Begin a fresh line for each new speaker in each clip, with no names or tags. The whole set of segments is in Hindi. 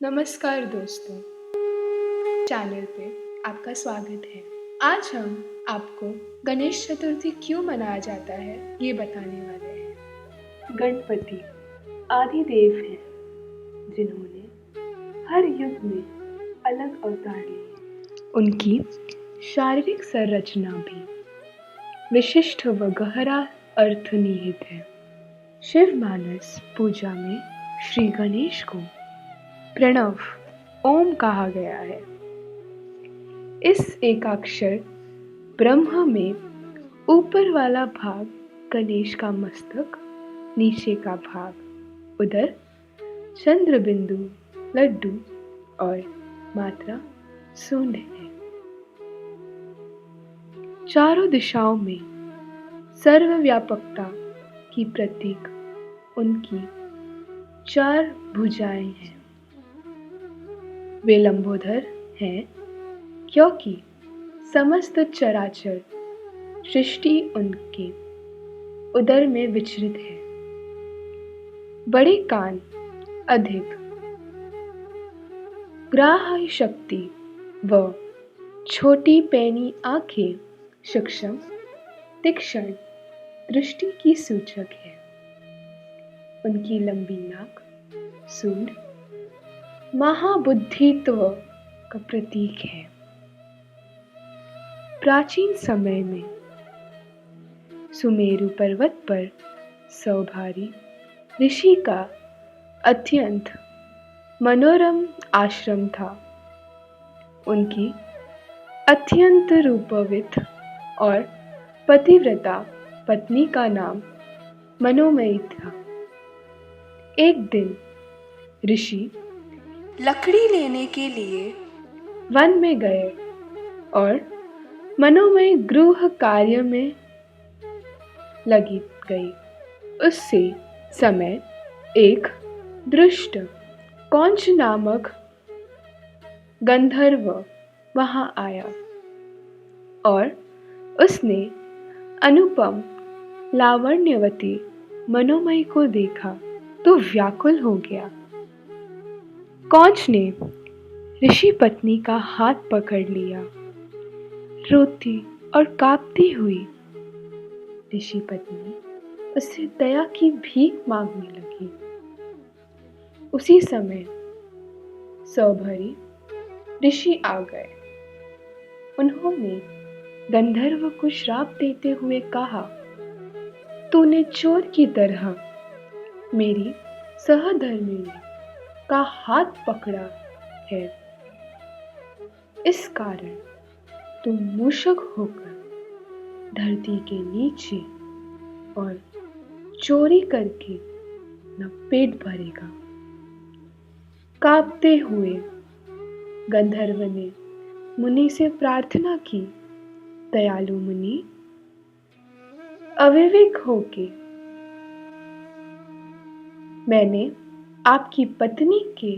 नमस्कार दोस्तों, चैनल पे आपका स्वागत है। आज हम आपको गणेश चतुर्थी क्यों मनाया जाता है ये बताने वाले हैं।
गणपति आदिदेव हैं जिन्होंने हर युग में अलग अवतार लिए। उनकी शारीरिक संरचना भी विशिष्ट व गहरा अर्थ निहित है। शिव मानस पूजा में श्री गणेश को प्रणव ओम कहा गया है। इस एकाक्षर ब्रह्म में ऊपर वाला भाग गणेश का मस्तक, नीचे का भाग उदर, चंद्र बिंदु, लड्डू और मात्रा सूंड है। चारों दिशाओं में सर्वव्यापकता की प्रतीक उनकी चार भुजाएं हैं। वे लंबोदर हैं क्योंकि समस्त चराचर सृष्टि उनके उदर में विचरित है। बड़े कान अधिक ग्राह्य शक्ति व छोटी पैनी आंखें सूक्ष्म तीक्ष्ण दृष्टि की सूचक है। उनकी लंबी नाक सूंड महाबुद्धित्व का प्रतीक है। प्राचीन समय में सुमेरु पर्वत पर सौभारी ऋषि का अत्यंत मनोरम आश्रम था। उनकी अत्यंत रूपवती और पतिव्रता पत्नी का नाम मनोमयी था। एक दिन ऋषि लकड़ी लेने के लिए वन में गए और मनोमयी गृह कार्य में लगी गई। उससे समय एक दुष्ट कौंच नामक गंधर्व वहां आया और उसने अनुपम लावण्यवती मनोमयी को देखा तो व्याकुल हो गया। कौंच ने ऋषि पत्नी का हाथ पकड़ लिया। रोती और कांपती हुई ऋषि पत्नी उससे दया की भीख मांगने लगी। उसी समय सौभरी ऋषि आ गए। उन्होंने गंधर्व को श्राप देते हुए कहा, तूने चोर की तरह मेरी सहधर्मिणी का हाथ पकड़ा है। इस कारण तुम मूषक होकर धरती के नीचे और चोरी करके न पेट भरेगा। कांपते हुए गंधर्व ने मुनि से प्रार्थना की, दयालु मुनि, अविवेक होके मैंने आपकी पत्नी के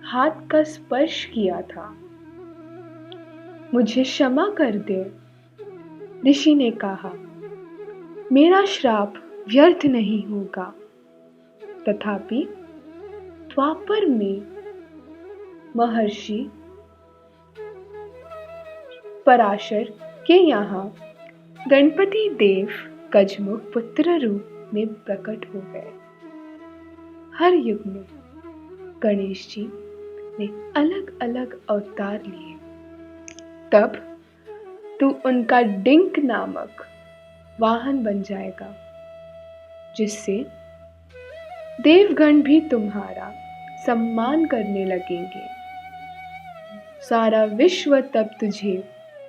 हाथ का स्पर्श किया था, मुझे क्षमा कर दे। ऋषि ने कहा, मेरा श्राप व्यर्थ नहीं होगा। तथापि द्वापर में महर्षि पराशर के यहाँ गणपति देव गजमुख पुत्र रूप में प्रकट हो गए। हर युग में गणेश जी ने अलग अलग अवतार लिए। तब तू उनका डिंक नामक वाहन बन जाएगा, जिससे देवगण भी तुम्हारा सम्मान करने लगेंगे। सारा विश्व तब तुझे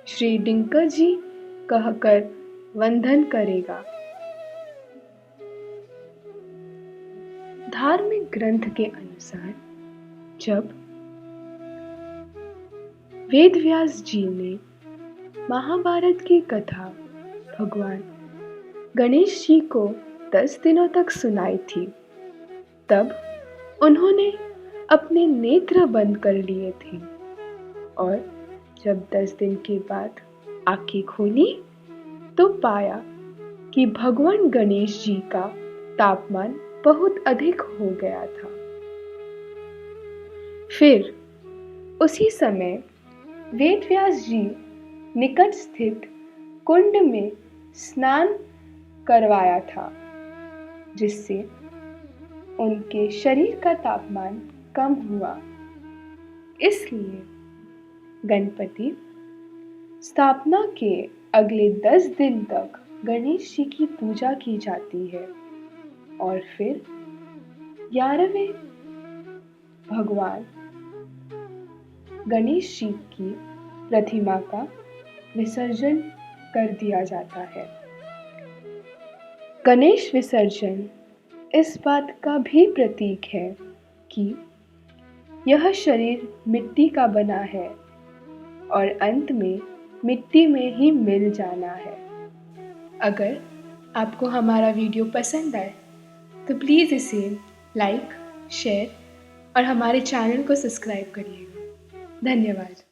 श्री डिंकर जी कहकर वंदन करेगा। धार्मिक ग्रंथ के अनुसार जब वेदव्यास जी ने महाभारत की कथा भगवान गणेश जी को 10 दिनों तक सुनाई थी, तब उन्होंने अपने नेत्र बंद कर लिए थे और जब 10 दिन के बाद आंखें खोली तो पाया कि भगवान गणेश जी का तापमान बहुत अधिक हो गया था। फिर उसी समय वेदव्यास जी निकट स्थित कुंड में स्नान करवाया था, जिससे उनके शरीर का तापमान कम हुआ। इसलिए गणपति स्थापना के अगले 10 दिन तक गणेश जी की पूजा की जाती है और फिर 11वें भगवान गणेश जी की प्रतिमा का विसर्जन कर दिया जाता है। गणेश विसर्जन इस बात का भी प्रतीक है कि यह शरीर मिट्टी का बना है और अंत में मिट्टी में ही मिल जाना है।
अगर आपको हमारा वीडियो पसंद आए तो प्लीज़ इसे लाइक, शेयर और हमारे चैनल को सब्सक्राइब करिएगा। धन्यवाद।